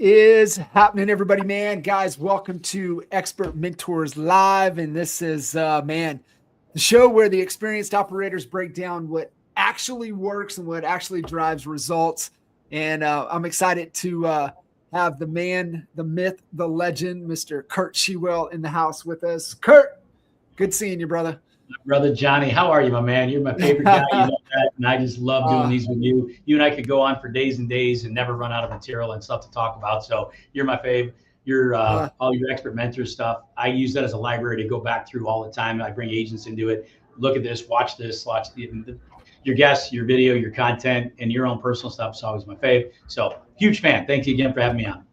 is happening, everybody? Man, guys, welcome to Expert Mentors Live. And this is, the show where the experienced operators break down what actually works and what actually drives results. And I'm excited to have the man, the myth, the legend, Mr. Curtis Shewell in the house with us. Curt, good seeing you, brother. Brother Johnny, how are you, my man? You're my favorite guy, you know that, and I just love doing these with you. You and I could go on for days and days and never run out of material and stuff to talk about. So you're my fave. You're all your expert mentor stuff. I use that as a library to go back through all the time. I bring agents into it. Look at this, watch your guests, your video, your content, and your own personal stuff is always my fave. So huge fan. Thank you again for having me on.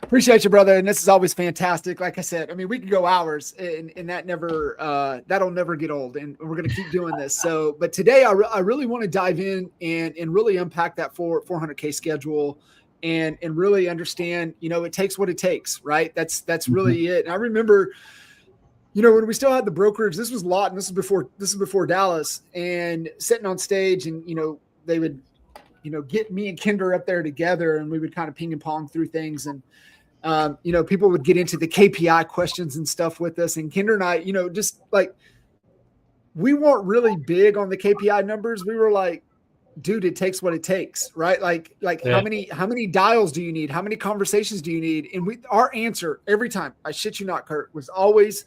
Appreciate you, brother. And this is always fantastic. Like I said, I mean, we could go hours and that never, that'll never get old, and we're going to keep doing this. So, but today I really want to dive in and really unpack that 400K schedule and really understand, you know, it takes what it takes, right? That's really it. And I remember, you know, when we still had the brokerage, this was Lawton, this is before Dallas, and sitting on stage, and, you know, they would, you know, get me and Kinder up there together, and we would kind of ping and pong through things. And, you know, people would get into the KPI questions and stuff with us. And Kinder and I, you know, just like, we weren't really big on the KPI numbers. We were like, dude, it takes what it takes, right? Like yeah. How many dials do you need? How many conversations do you need? And our answer every time, I shit you not, Curt, was always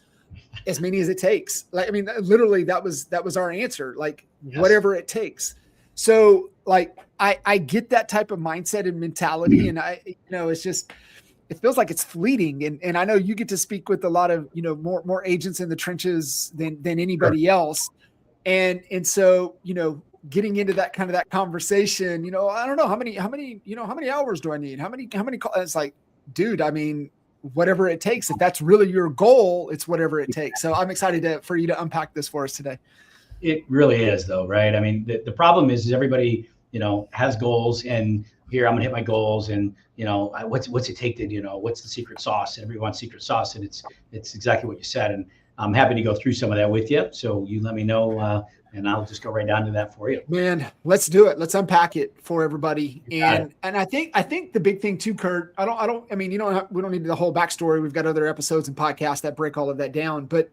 as many as it takes. Like, I mean, literally that was our answer, like yes. Whatever it takes. So like, I get that type of mindset and mentality. And you know, it's just, it feels like it's fleeting. And I know you get to speak with a lot of, you know, more agents in the trenches than anybody sure. else. And so, you know, getting into that kind of that conversation, you know, I don't know how many, you know, how many hours do I need? How many, it's like, dude, I mean, whatever it takes. If that's really your goal, it's whatever it takes. So I'm excited for you to unpack this for us today. It really is though, right? I mean, the problem is everybody, you know, has goals, and here I'm gonna hit my goals, and you know, what's it take to, you know, what's the secret sauce? And everybody wants secret sauce, and it's exactly what you said. And I'm happy to go through some of that with you. So you let me know, and I'll just go right down to that for you. Man, let's do it. Let's unpack it for everybody. And I think the big thing too, Curt, I mean, you know, we don't need the whole backstory. We've got other episodes and podcasts that break all of that down. But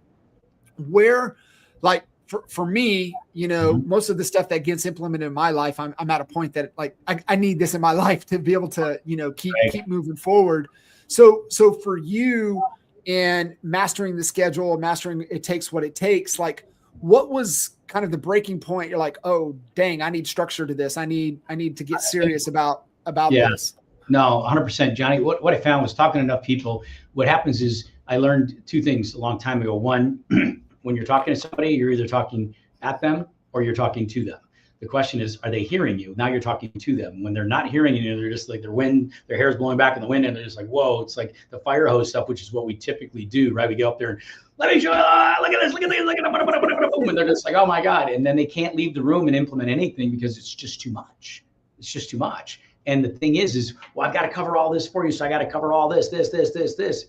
where, like, for me, you know, most of the stuff that gets implemented in my life, I'm at a point that like I need this in my life to be able to, you know, keep moving forward. So for you and mastering the schedule, mastering it takes what it takes, like what was kind of the breaking point? You're like, oh dang, I need structure to this. I need to get serious about this. No, 100%, Johnny. What I found was talking to enough people. What happens is I learned two things a long time ago. One, when you're talking to somebody, you're either talking at them or you're talking to them. The question is, are they hearing you? Now you're talking to them. When they're not hearing you, they're just like their hair is blowing back in the wind, and they're just like, whoa, it's like the fire hose stuff, which is what we typically do, right? We go up there and let me show you, look at this, look at this, and they're just like, oh my God. And then they can't leave the room and implement anything because it's just too much. It's just too much. And the thing is, well, I've got to cover all this for you. So I got to cover all this.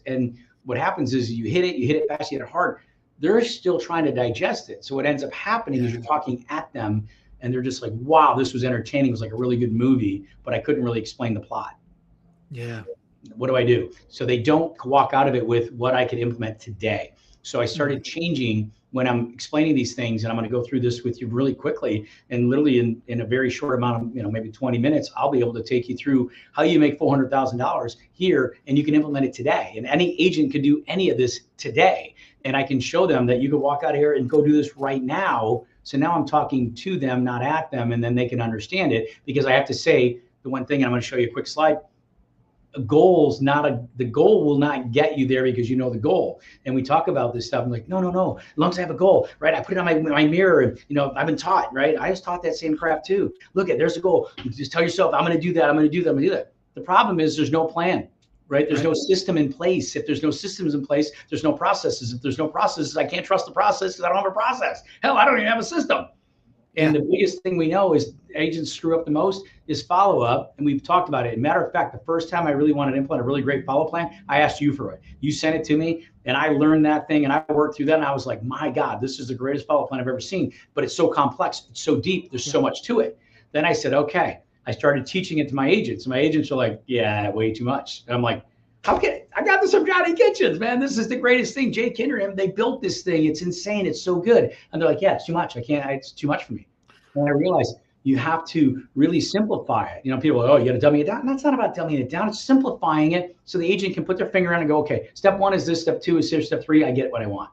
And what happens is you hit it fast, you hit it hard. They're still trying to digest it. So what ends up happening is you're talking at them and they're just like, wow, this was entertaining. It was like a really good movie, but I couldn't really explain the plot. Yeah. What do I do? So they don't walk out of it with what I could implement today. So I started changing when I'm explaining these things, and I'm going to go through this with you really quickly, and literally in a very short amount of, you know, maybe 20 minutes, I'll be able to take you through how you make $400,000 here, and you can implement it today. And any agent can do any of this today. And I can show them that you can walk out of here and go do this right now. So now I'm talking to them, not at them, and then they can understand it, because I have to say the one thing, and I'm going to show you a quick slide. The goal will not get you there because you know the goal. And we talk about this stuff. I'm like, no. As long as I have a goal, right? I put it on my mirror, and you know, I've been taught, right? I was taught that same crap too. Look there's a goal. You just tell yourself, I'm going to do that. I'm going to do that. I'm going to do that. The problem is there's no plan, right? There's no system in place. If there's no systems in place, there's no processes. If there's no processes, I can't trust the process because I don't have a process. Hell, I don't even have a system. And the biggest thing we know is agents screw up the most is follow-up. And we've talked about it. Matter of fact, the first time I really wanted to implement a really great follow plan, I asked you for it. You sent it to me, and I learned that thing, and I worked through that, and I was like, my God, this is the greatest follow plan I've ever seen. But it's so complex. It's so deep. There's so much to it. Then I said, okay, I started teaching it to my agents. My agents are like, yeah, way too much. And I'm like, how can I got this from Johnny Kitchens, man? This is the greatest thing. Jay Kinder, they built this thing. It's insane. It's so good. And they're like, yeah, it's too much. It's too much for me. And I realized you have to really simplify it. People are, oh, you got to dummy it down. And that's not about dumbing it down. It's simplifying it so the agent can put their finger on and go, okay, step 1 is this, step 2 is this, step 3, I get what I want.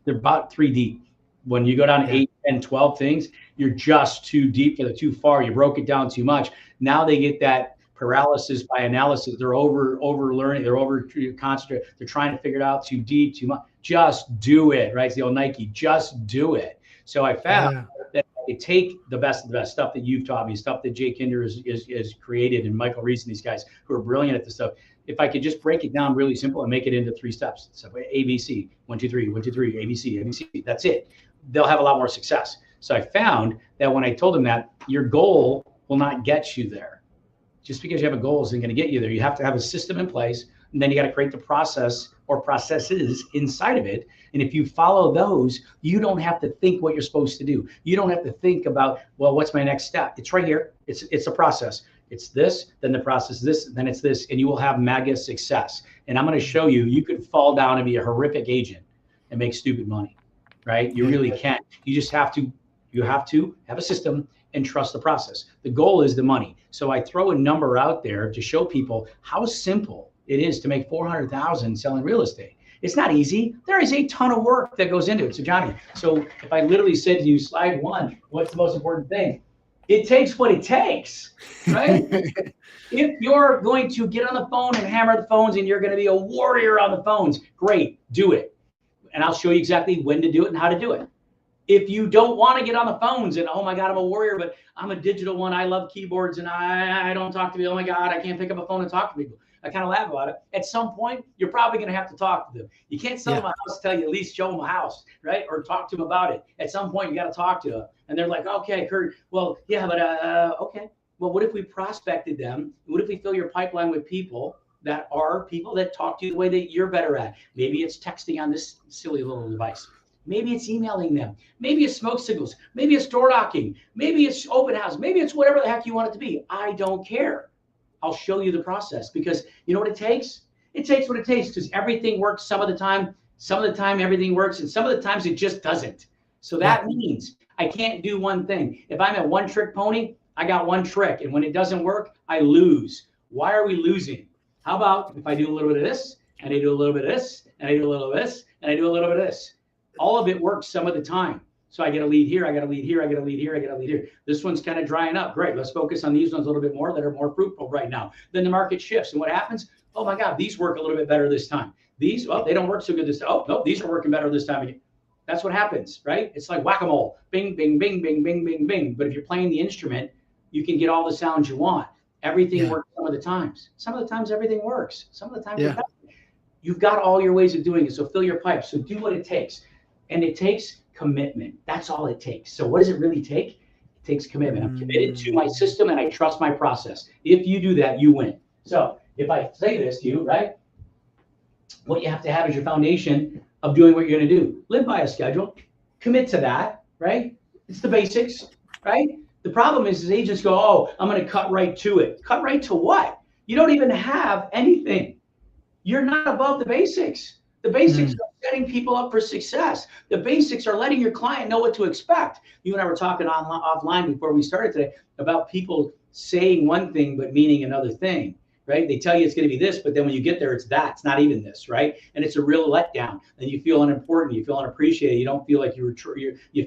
They're about 3 deep. When you go down to 8, 10, 12 things, you're just too deep for the too far. You broke it down too much. Now they get that paralysis by analysis. They're over learning. They're over concentrate. They're trying to figure it out too deep, too much. Just do it, right? It's the old Nike. Just do it. So I found that I could take the best of the best stuff that you've taught me, stuff that Jay Kinder is created, and Michael Reese and these guys who are brilliant at this stuff. If I could just break it down really simple and make it into 3 steps, so ABC, 1, 2, 3, 1, 2, 3, ABC. That's it. They'll have a lot more success. So I found that when I told them that your goal will not get you there. Just because you have a goal isn't going to get you there. You have to have a system in place, and then you got to create the process or processes inside of it. And if you follow those, you don't have to think what you're supposed to do. You don't have to think about, well, what's my next step? It's right here. It's a process. It's this, then the process this, then it's this, and you will have mega success. And I'm going to show you could fall down and be a horrific agent and make stupid money, right? You really can. You just have to have a system and trust the process. The goal is the money. So I throw a number out there to show people how simple it is to make $400,000 selling real estate. It's not easy. There is a ton of work that goes into it. So Johnny, if I literally said to you, slide 1, what's the most important thing? It takes what it takes, right? If you're going to get on the phone and hammer the phones and you're going to be a warrior on the phones, great, do it. And I'll show you exactly when to do it and how to do it. If you don't want to get on the phones and, oh my God, I'm a warrior, but I'm a digital one. I love keyboards and I don't talk to people. Oh my God, I can't pick up a phone and talk to people. I kind of laugh about it. At some point, you're probably going to have to talk to them. You can't sell them a house till you at least show them a house, right? Or talk to them about it. At some point, you got to talk to them. And they're like, okay, Curt, well, yeah, but okay. Well, what if we prospected them? What if we fill your pipeline with people that talk to you the way that you're better at? Maybe it's texting on this silly little device. Maybe it's emailing them. Maybe it's smoke signals. Maybe it's door knocking. Maybe it's open house. Maybe it's whatever the heck you want it to be. I don't care. I'll show you the process because you know what it takes? It takes what it takes because everything works some of the time. Some of the time everything works and some of the times it just doesn't. So that means I can't do one thing. If I'm a one trick pony, I got one trick. And when it doesn't work, I lose. Why are we losing? How about if I do a little bit of this and I do a little bit of this and I do a little bit of this and I do a little bit of this? All of it works some of the time. So I get a lead here, I get a lead here, I get a lead here, I get a lead here. This one's kind of drying up. Great. Let's focus on these ones a little bit more that are more fruitful right now. Then the market shifts. And what happens? Oh my God, these work a little bit better this time. These, they don't work so good this time. Oh, no, these are working better this time again. That's what happens, right? It's like whack-a-mole. Bing, bing, bing, bing, bing, bing, bing. But if you're playing the instrument, you can get all the sounds you want. Everything works some of the times. Some of the times everything works. Some of the times it doesn't. You've got all your ways of doing it. So fill your pipe. So do what it takes. And it takes commitment. That's all it takes. So what does it really take? It takes commitment. I'm committed to my system and I trust my process. If you do that, you win. So if I say this to you, right? What you have to have is your foundation of doing what you're going to do. Live by a schedule. Commit to that, right? It's the basics, right? The problem is agents go, oh, I'm going to cut right to it. Cut right to what? You don't even have anything. You're not above the basics. The basics are setting people up for success. The basics are letting your client know what to expect. You and I were talking offline before we started today about people saying one thing but meaning another thing, right? They tell you it's going to be this, but then when you get there, it's that. It's not even this, right? And it's a real letdown. And you feel unimportant. You feel unappreciated. You don't feel like you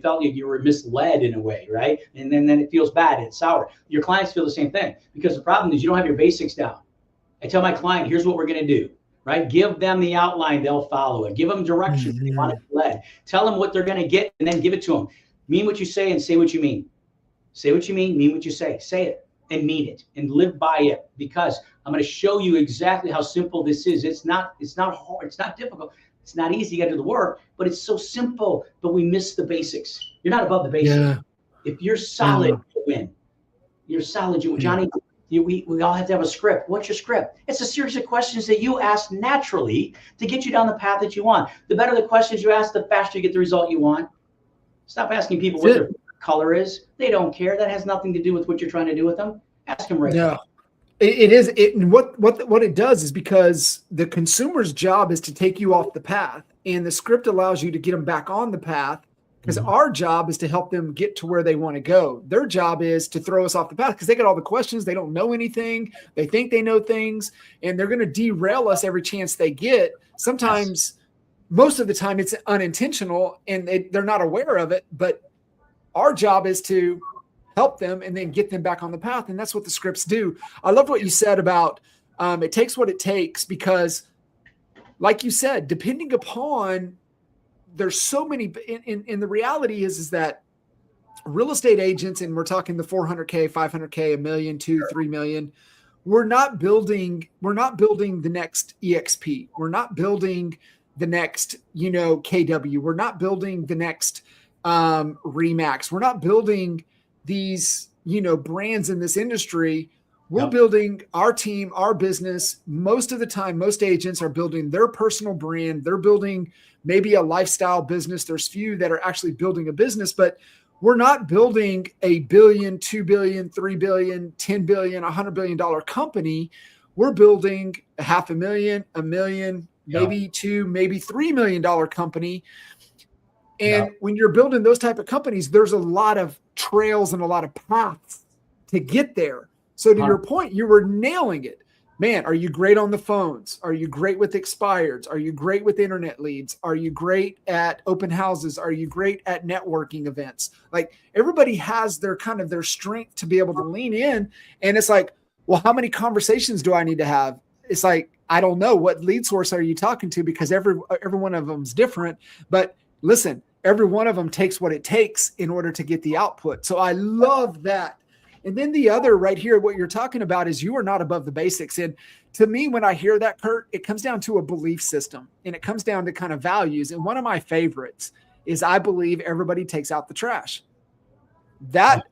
felt like you were misled in a way, right? And then it feels bad. It's sour. Your clients feel the same thing because the problem is you don't have your basics down. I tell my client, here's what we're going to do. Right? Give them the outline, they'll follow it. Give them direction. They want it led. Tell them what they're going to get and then give it to them. Mean what you say and say what you mean. Say what you mean, mean what you say. Say it and mean it and live by it because I'm going to show you exactly how simple this is. It's not hard. It's not difficult. It's not easy. You got to do the work, but it's so simple, but we miss the basics. You're not above the basics. Yeah. If you're solid, you win. You're solid, you win. Johnny, we all have to have a script. What's your script? It's a series of questions that you ask naturally to get you down the path that you want. The better the questions you ask, the faster you get the result you want. Stop asking people what their color is. They don't care. That has nothing to do with what you're trying to do with them. Ask them right No. now. It is it, and what it does is because the consumer's job is to take you off the path, and the script allows you to get them back on the path, because our job is to help them get to where they want to go. Their job is to throw us off the path because they got all the questions. They don't know anything. They think they know things, and they're going to derail us every chance they get. Sometimes, most of the time, it's unintentional and they're not aware of it. But our job is to help them and then get them back on the path. And that's what the scripts do. I love what you said about it takes what it takes, because like you said, depending upon, there's so many, in the reality is that real estate agents, and we're talking the 400K, 500K, $1 million, $2 million, $3 million. We're not building the next EXP. We're not building the next, KW. We're not building the next Remax. We're not building these, brands in this industry. We're building our team, our business. Most of the time, most agents are building their personal brand. They're building maybe a lifestyle business. There's few that are actually building a business, but we're not building a $1 billion, $2 billion, $3 billion, $10 billion, $100 billion company. We're building a $500,000, $1 million, maybe $2, maybe $3 million company. And when you're building those type of companies, there's a lot of trails and a lot of paths to get there. So to your point, you were nailing it. Man, are you great on the phones? Are you great with expireds? Are you great with internet leads? Are you great at open houses? Are you great at networking events? Like, everybody has their kind of their strength to be able to lean in. And it's like, well, how many conversations do I need to have? It's like, I don't know. What lead source are you talking to? Because every one of them is different. But listen, every one of them takes what it takes in order to get the output. So I love that. And then the other right here, what you're talking about is you are not above the basics. And to me, when I hear that, Curt, it comes down to a belief system, and it comes down to kind of values. And one of my favorites is I believe everybody takes out the trash. That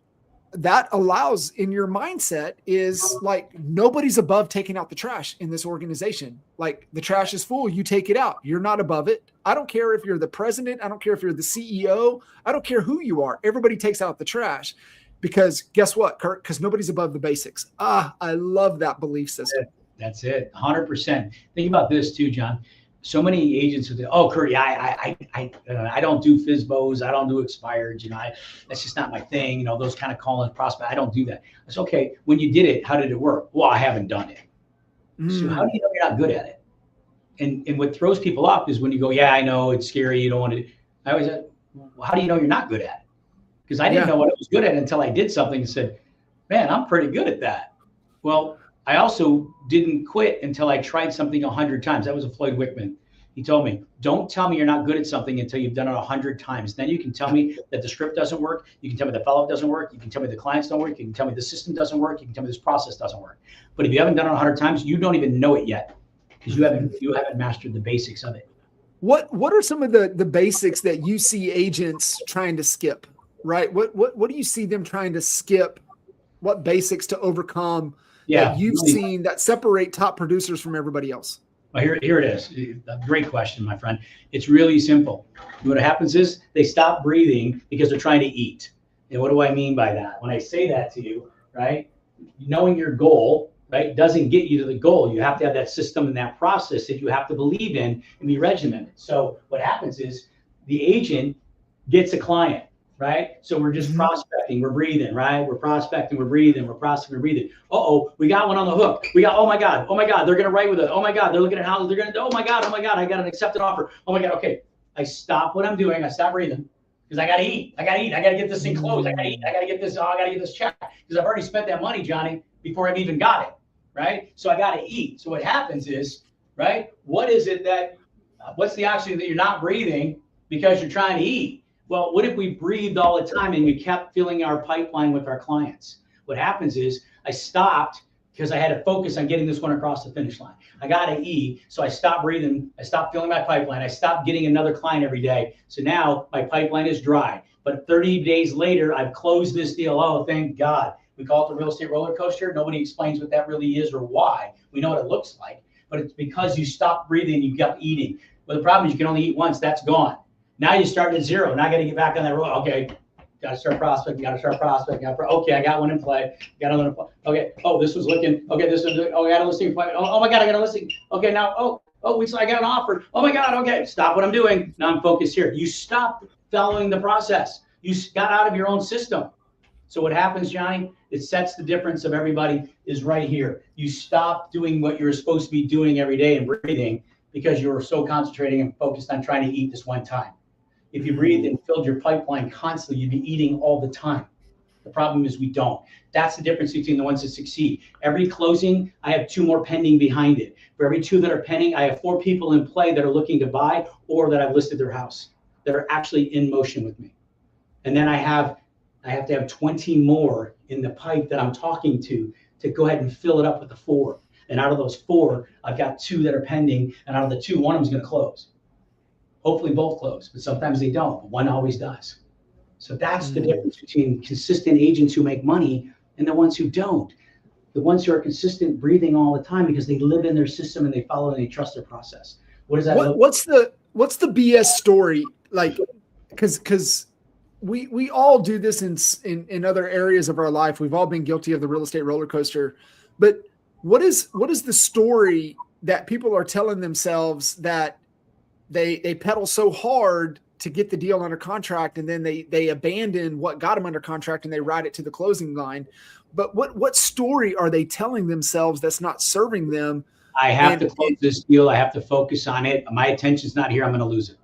allows, in your mindset, is like, nobody's above taking out the trash in this organization. Like, the trash is full, you take it out. You're not above it. I don't care if you're the president. I don't care if you're the CEO. I don't care who you are. Everybody takes out the trash. Because guess what, Curt? Because nobody's above the basics. I love that belief system. That's it. 100%. Think about this too, John. So many agents would say, "Oh, Curt, I don't do FSBOs. I don't do expireds. That's just not my thing. Those kind of calling prospect. I don't do that." I said, "Okay, when you did it, how did it work?" "Well, I haven't done it." So how do you know you're not good at it? And what throws people off is when you go, "Yeah, I know it's scary. You don't want to." I always said, "Well, how do you know you're not good at it?" Because I didn't know what I was good at until I did something and said, "Man, I'm pretty good at that." Well, I also didn't quit until I tried something 100 times. That was a Floyd Wickman. He told me, "Don't tell me you're not good at something until you've done it 100 times. Then you can tell me that the script doesn't work. You can tell me the follow-up doesn't work. You can tell me the clients don't work. You can tell me the system doesn't work. You can tell me this process doesn't work. But if you haven't done it 100 times, you don't even know it yet, because you haven't mastered the basics of it." What are some of the basics that you see agents trying to skip? Right. What do you see them trying to skip? What basics to overcome that you've seen that separate top producers from everybody else? Well, here it is. A great question, my friend. It's really simple. What happens is they stop breathing because they're trying to eat. And what do I mean by that? When I say that to you, right, knowing your goal, right, doesn't get you to the goal. You have to have that system and that process that you have to believe in and be regimented. So what happens is the agent gets a client. Right? So we're just prospecting, we're breathing, right? We're prospecting, we're breathing, we're prospecting, we're breathing. We got one on the hook. We got, oh my God, they're going to write with us. Oh my God, they're looking at houses. They're going to, oh my God, I got an accepted offer. Oh my God, okay. I stop what I'm doing. I stop breathing because I got to eat. I got to get this thing closed. I got to eat. I got to get this check because I've already spent that money, Johnny, before I've even got it. Right? So I got to eat. So what happens is, right? What's the oxygen that you're not breathing because you're trying to eat? Well, what if we breathed all the time and we kept filling our pipeline with our clients? What happens is I stopped because I had to focus on getting this one across the finish line. I got to eat. So I stopped breathing. I stopped filling my pipeline. I stopped getting another client every day. So now my pipeline is dry. But 30 days later, I've closed this deal. Oh, thank God. We call it the real estate roller coaster. Nobody explains what that really is or why. We know what it looks like, but it's because you stopped breathing, you kept eating. Well, the problem is you can only eat once. That's gone. Now you start at zero. Now I got to get back on that road. Okay, Got to start prospecting. Okay, I got one in play. Got another. Okay. Oh, this was looking. Okay, this is. Oh, I got a listing. Oh my God, I got a listing. Okay, now. I got an offer. Oh my God. Okay, stop what I'm doing. Now I'm focused here. You stopped following the process. You got out of your own system. So what happens, Johnny? It sets the difference of everybody is right here. You stop doing what you're supposed to be doing every day and breathing because you were so concentrating and focused on trying to eat this one time. If you breathed and filled your pipeline constantly, you'd be eating all the time. The problem is we don't. That's the difference between the ones that succeed. Every closing, I have 2 more pending behind it. For every 2 that are pending, I have 4 people in play that are looking to buy or that I've listed their house that are actually in motion with me. And then I have to have 20 more in the pipe that I'm talking to go ahead and fill it up with the 4. And out of those 4, I've got 2 that are pending. And out of the 2, one of them is going to close. Hopefully both close, but sometimes they don't. But one always does. So that's the difference between consistent agents who make money and the ones who don't. The ones who are consistent breathing all the time because they live in their system and they follow and they trust their process. What does that look like? What's the BS story? Like, because we all do this in other areas of our life. We've all been guilty of the real estate roller coaster. But what is the story that people are telling themselves that they pedal so hard to get the deal under contract, and then they abandon what got them under contract and they ride it to the closing line? But what story are they telling themselves that's not serving them? I have to close this deal. I have to focus on it. My attention's not here. I'm going to lose it.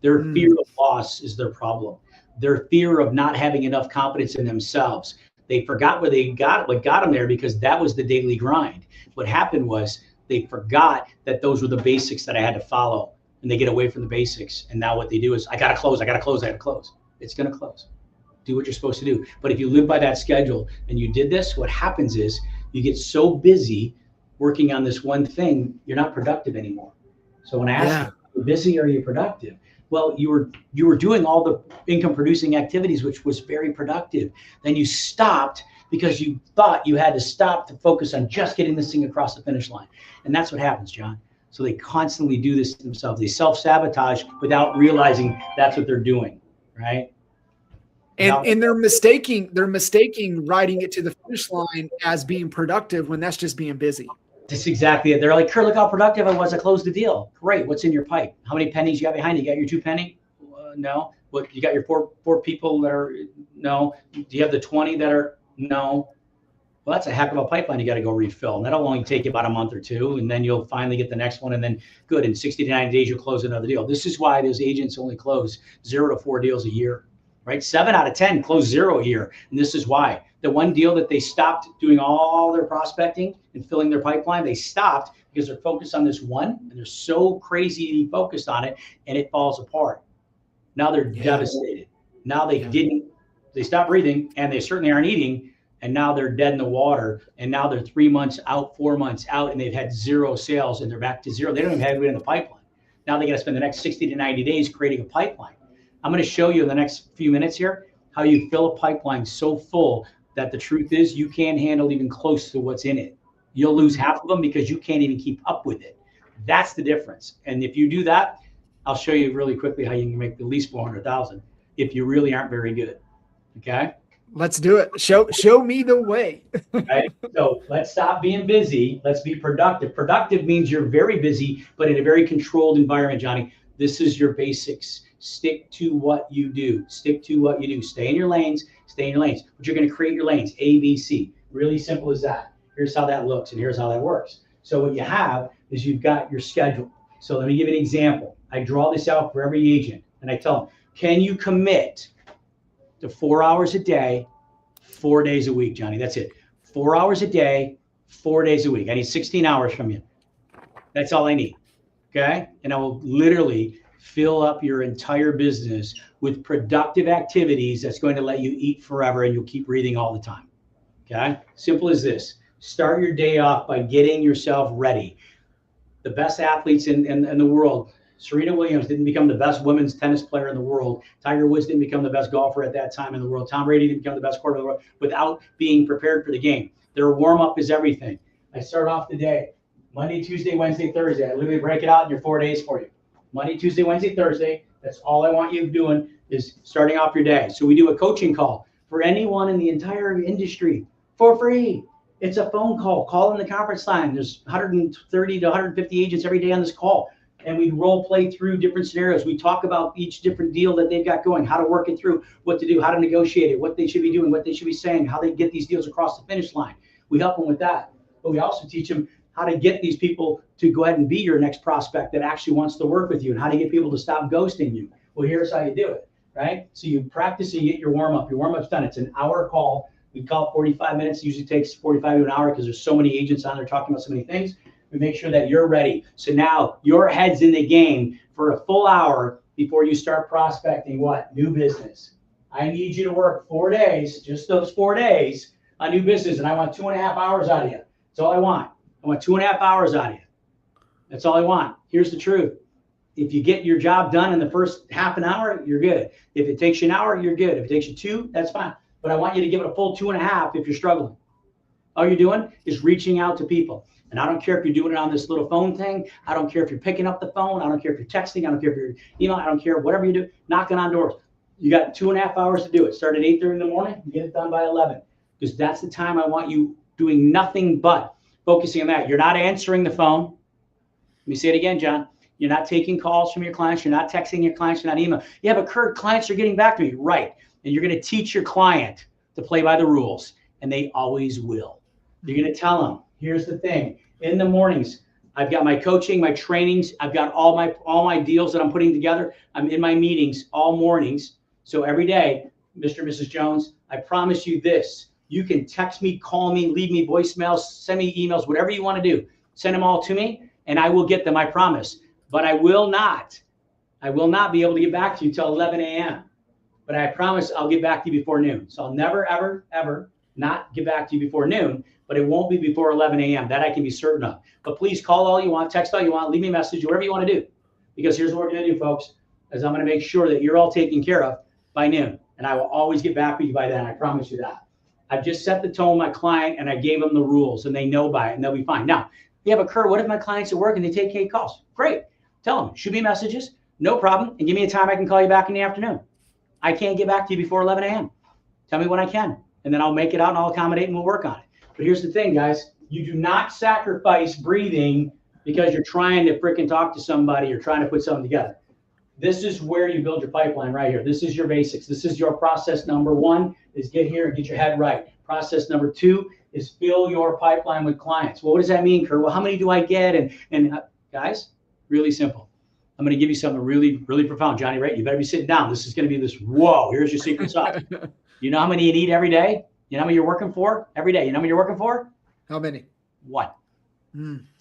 Their fear of loss is their problem. Their fear of not having enough confidence in themselves. They forgot what got them there because that was the daily grind. What happened was they forgot that those were the basics that I had to follow, and they get away from the basics. And now what they do is, I got to close. It's going to close. Do what you're supposed to do. But if you live by that schedule and you did this, what happens is you get so busy working on this one thing, you're not productive anymore. So when I ask you, are you busy or are you productive? Well, you were doing all the income producing activities, which was very productive. Then you stopped because you thought you had to stop to focus on just getting this thing across the finish line. And that's what happens, John. So they constantly do this to themselves. They self-sabotage without realizing that's what they're doing, right? And they're mistaking riding it to the finish line as being productive when that's just being busy. That's exactly it. They're like, Curt, look how productive I was. I closed the deal. Great. What's in your pipe? How many pennies you got behind you? You got your 2 pending? No. What, you got your four people that are, no. Do you have the 20 that are, no. Well, that's a heck of a pipeline you got to go refill. And that'll only take you about a month or 2, and then you'll finally get the next one. And then good, in 60 to 90 days, you'll close another deal. This is why those agents only close 0 to 4 deals a year, right? 7 out of 10 close 0 a year. And this is why. The one deal that they stopped doing all their prospecting and filling their pipeline, they stopped because they're focused on this one, and they're so crazy focused on it, and it falls apart. Now they're devastated. Now they stopped breathing, and they certainly aren't eating, and now they're dead in the water, and now they're 3 months out, 4 months out, and they've had 0 sales, and they're back to 0. They don't even have it in the pipeline. Now they got to spend the next 60 to 90 days creating a pipeline. I'm going to show you in the next few minutes here how you fill a pipeline so full that the truth is you can't handle even close to what's in it. You'll lose half of them because you can't even keep up with it. That's the difference. And if you do that, I'll show you really quickly how you can make at least 400,000 if you really aren't very good. Okay? Let's do it. Show me the way. Right? So let's stop being busy. Let's be productive. Productive means you're very busy, but in a very controlled environment, Johnny. This is your basics. Stick to what you do. Stay in your lanes. But you're going to create your lanes, A, B, C. Really simple as that. Here's how that looks, and here's how that works. So what you have is you've got your schedule. So let me give you an example. I draw this out for every agent, and I tell them, can you commit to 4 hours a day, 4 days a week, Johnny? That's it. 4 hours a day, 4 days a week. I need 16 hours from you. That's all I need. Okay? And I will literally fill up your entire business with productive activities that's going to let you eat forever, and you'll keep breathing all the time. Okay? Simple as this. Start your day off by getting yourself ready. The best athletes in the world, Serena Williams didn't become the best women's tennis player in the world. Tiger Woods didn't become the best golfer at that time in the world. Tom Brady didn't become the best quarterback in the world without being prepared for the game. Their warm-up is everything. I start off the day, Monday, Tuesday, Wednesday, Thursday. I literally break it out in your 4 days for you. Monday, Tuesday, Wednesday, Thursday. That's all I want you doing. is starting off your day. So we do a coaching call for anyone in the entire industry for free. It's a phone call. Call in the conference line. There's 130 to 150 agents every day on this call. And we role play through different scenarios. We talk about each different deal that they've got going, how to work it through, what to do, how to negotiate it, what they should be doing, what they should be saying, how they get these deals across the finish line. We help them with that. But we also teach them how to get these people to go ahead and be your next prospect that actually wants to work with you, and how to get people to stop ghosting you. Well, here's how you do it, right? So you practice and you get your warm-up. Your warm-up's done. It's an hour call. We call it 45 minutes. It usually takes 45 to an hour because there's so many agents on there talking about so many things. We make sure that you're ready. So now your head's in the game for a full hour before you start prospecting what? New business. I need you to work 4 days, just those 4 days on new business. And I want 2.5 hours out of you. That's all I want. I want 2.5 hours out of you. That's all I want. Here's the truth. If you get your job done in the first half an hour, you're good. If it takes you an hour, you're good. If it takes you 2, that's fine. But I want you to give it a full 2.5 if you're struggling. All you're doing is reaching out to people. And I don't care if you're doing it on this little phone thing. I don't care if you're picking up the phone. I don't care if you're texting. I don't care if you're email. I don't care. Whatever you do, knocking on doors. You got 2.5 hours to do it. Start at 8:30 in the morning. Get it done by 11. Because that's the time I want you doing nothing but focusing on that. You're not answering the phone. Let me say it again, John. You're not taking calls from your clients. You're not texting your clients. You're not emailing. Yeah, but Curt, clients are getting back to me. Right. And you're going to teach your client to play by the rules. And they always will. You're going to tell them, here's the thing. In the mornings, I've got my coaching, my trainings. I've got all my deals that I'm putting together. I'm in my meetings all mornings. So every day, Mr. and Mrs. Jones, I promise you this. You can text me, call me, leave me voicemails, send me emails, whatever you want to do. Send them all to me, and I will get them, I promise. But I will not be able to get back to you till 11 a.m. But I promise I'll get back to you before noon. So I'll never, ever, ever not get back to you before noon, but it won't be before 11 a.m. That I can be certain of. But please call all you want, text all you want, leave me a message, whatever you want to do. Because here's what we're going to do, folks, is I'm going to make sure that you're all taken care of by noon. And I will always get back with you by then. I promise you that. I've just set the tone with my client, and I gave them the rules, and they know by it, and they'll be fine. Now, yeah, but Curt, what if my client's at work and they take 8 calls? Great. Tell them, shoot me messages, no problem, and give me a time I can call you back in the afternoon. I can't get back to you before 11 a.m. Tell me when I can, and then I'll make it out, and I'll accommodate, and we'll work on it. But here's the thing, guys. You do not sacrifice breathing because you're trying to freaking talk to somebody or trying to put something together. This is where you build your pipeline right here. This is your basics. This is your process number 1 is get here and get your head right. Process number 2 is fill your pipeline with clients. Well, what does that mean, Curt? Well, how many do I get? And guys, really simple. I'm going to give you something really, really profound. Johnny, right? You better be sitting down. This is going to be this, whoa, here's your secret sauce. You know how many you need every day? You know how many you're working for every day? You know how many you're working for? How many? 1.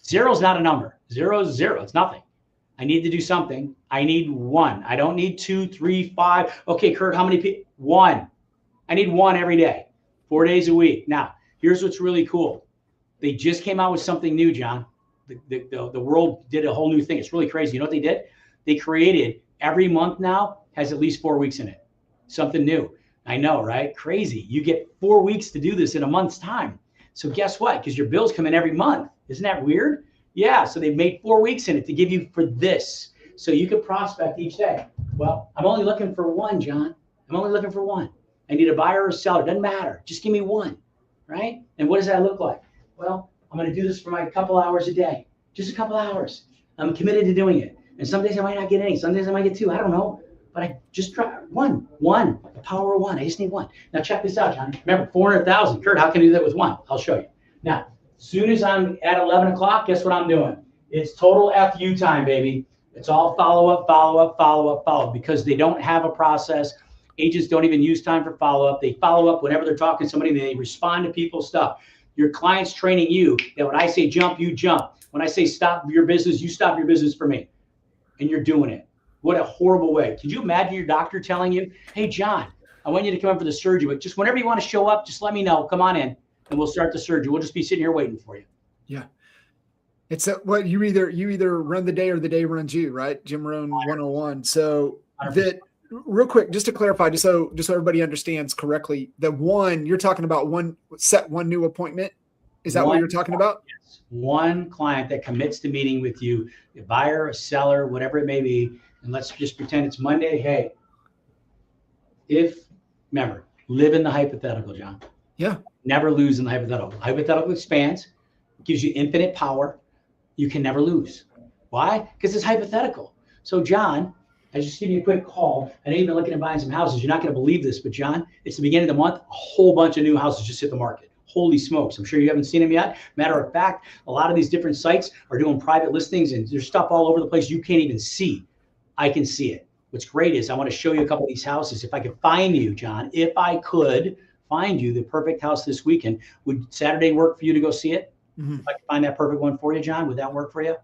0 is not a number. 0 is 0. It's nothing. I need to do something. I need 1. I don't need 2, 3, 5. Okay, Curt, how many people? 1. I need 1 every day, 4 days a week. Now, here's what's really cool. They just came out with something new, John. The world did a whole new thing. It's really crazy. You know what they did? They created every month now has at least 4 weeks in it. Something new. I know, right? Crazy. You get 4 weeks to do this in a month's time. So guess what? Because your bills come in every month. Isn't that weird? Yeah. So they've made 4 weeks in it to give you for this. So you can prospect each day. Well, I'm only looking for 1, John. I'm only looking for 1. I need a buyer or a seller. Doesn't matter. Just give me 1, right? And what does that look like? Well, I'm going to do this for my couple hours a day. Just a couple hours. I'm committed to doing it. And some days I might not get any. Some days I might get 2. I don't know. But I just try 1. The power of 1. I just need 1. Now check this out, John. Remember, 400,000. Curt, how can I do that with 1? I'll show you. Now, as soon as I'm at 11 o'clock, guess what I'm doing? It's total FU time, baby. It's all follow-up, because they don't have a process. Agents don't even use time for follow-up. They follow up whenever they're talking to somebody. They respond to people's stuff. Your client's training you that when I say jump, you jump. When I say stop your business, you stop your business for me. And you're doing it. What a horrible way. Could you imagine your doctor telling you, hey, John, I want you to come in for the surgery, but just whenever you want to show up, just let me know. Come on in, and we'll start the surgery. We'll just be sitting here waiting for you. Yeah. It's what you either run the day or the day runs you, right? Jim Rohn 101. So 100%. That real quick, just to clarify, just so everybody understands correctly, the 1 you're talking about, set 1 new appointment. Is that what you're talking about? Yes. 1 client that commits to meeting with you, a buyer, a seller, whatever it may be. And let's just pretend it's Monday. Hey, remember, live in the hypothetical, John. Yeah. Never lose in the hypothetical. Hypothetical expands, gives you infinite power. You can never lose. Why? Because it's hypothetical. So, John, I just give you a quick call. I know you've been looking at buying some houses. You're not going to believe this, but John, it's the beginning of the month. A whole bunch of new houses just hit the market. Holy smokes. I'm sure you haven't seen them yet. Matter of fact, a lot of these different sites are doing private listings and there's stuff all over the place you can't even see. I can see it. What's great is I want to show you a couple of these houses. If I could find you, John, if I could find you the perfect house this weekend, would Saturday work for you to go see it? Mm-hmm. If I could find that perfect one for you, John, would that work for you?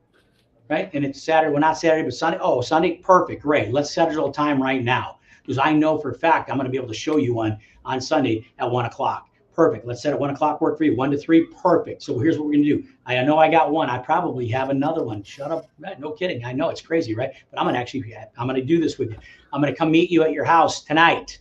Right? And it's Saturday. Well, not Saturday, but Sunday. Oh, Sunday. Perfect. Great. Let's schedule a time right now because I know for a fact I'm going to be able to show you one on Sunday at 1 o'clock. Perfect. Let's set at 1 o'clock work for you. 1 to 3. Perfect. So here's what we're going to do. I know I got one. I probably have another one. Shut up. No kidding. I know it's crazy, right? But I'm going to do this with you. I'm going to come meet you at your house tonight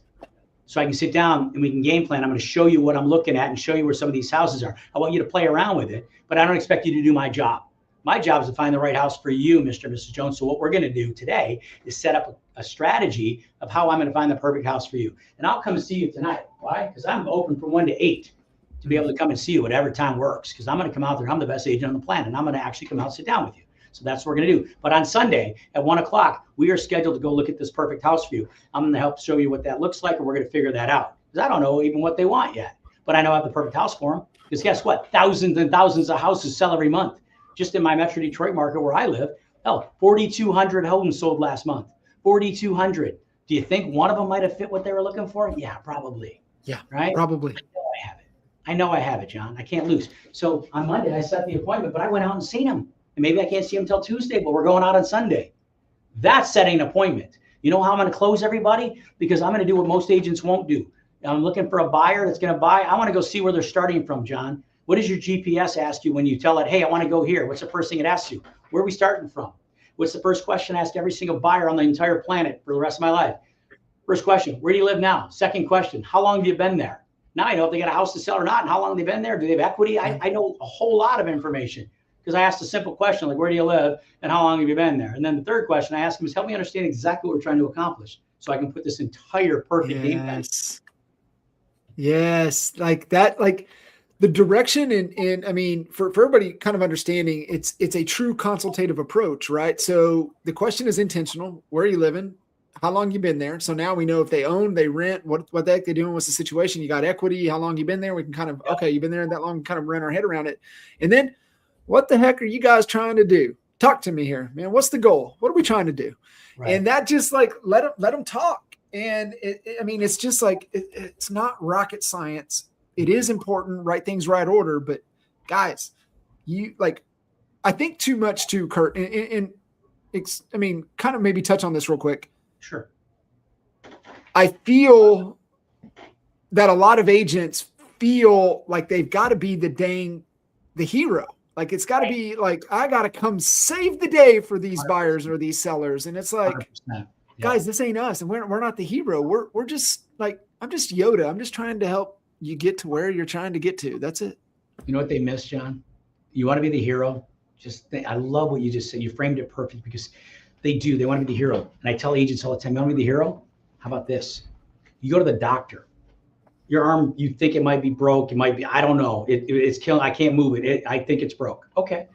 so I can sit down and we can game plan. I'm going to show you what I'm looking at and show you where some of these houses are. I want you to play around with it, but I don't expect you to do my job. My job is to find the right house for you, Mr. and Mrs. Jones. So what we're going to do today is set up a strategy of how I'm going to find the perfect house for you. And I'll come and see you tonight. Why? Because I'm open from 1 to 8 to be able to come and see you whatever time works. Because I'm going to come out there. I'm the best agent on the planet. And I'm going to actually come out and sit down with you. So that's what we're going to do. But on Sunday at 1 o'clock, we are scheduled to go look at this perfect house for you. I'm going to help show you what that looks like, and we're going to figure that out. Because I don't know even what they want yet. But I know I have the perfect house for them. Because guess what? Thousands and thousands of houses sell every month. Just in my Metro Detroit market where I live, 4,200 homes sold last month. 4,200. Do you think one of them might have fit what they were looking for? Yeah, probably. Yeah, right? Probably. I know I have it, John. I can't lose. So on Monday, I set the appointment, but I went out and seen him. And maybe I can't see him until Tuesday, but we're going out on Sunday. That's setting an appointment. You know how I'm going to close everybody? Because I'm going to do what most agents won't do. I'm looking for a buyer that's going to buy. I want to go see where they're starting from, John. What does your GPS ask you when you tell it, hey, I want to go here? What's the first thing it asks you? Where are we starting from? What's the first question I ask every single buyer on the entire planet for the rest of my life? First question, where do you live now? Second question, how long have you been there? Now I know if they got a house to sell or not and how long they've been there. Do they have equity? I know a whole lot of information because I asked a simple question like, where do you live and how long have you been there? And then the third question I ask them is, help me understand exactly what we're trying to accomplish so I can put this entire perfect game plan. Yes, like that, like the direction and I mean, for everybody kind of understanding, it's a true consultative approach, right? So the question is intentional. Where are you living? How long you been there? So now we know if they own, they rent, what the heck they doing? What's the situation? You got equity? How long you been there? We can kind of, okay, you've been there that long, kind of run our head around it. And then what the heck are you guys trying to do? Talk to me here, man. What's the goal? What are we trying to do? Right. And that just like, let them talk. And I mean, it's just like, it's not rocket science. It is important, right things, right order. But guys, you like, I think too much too, Curt. And I mean, kind of maybe touch on this real quick. Sure. I feel that a lot of agents feel like they've got to be the hero. Like it's got to be like, I got to come save the day for these 100%. Buyers or these sellers. And it's like, 100%. Guys, this ain't us. And we're not the hero. We're just like, I'm just Yoda. I'm just trying to help you get to where you're trying to get to. That's it. You know what they miss, John? You want to be the hero? I love what you just said. You framed it perfect because they do. They want to be the hero. And I tell agents all the time, you want to be the hero? How about this? You go to the doctor. Your arm, you think it might be broke. It might be, I don't know. It's killing. I can't move it. I think it's broke. Okay.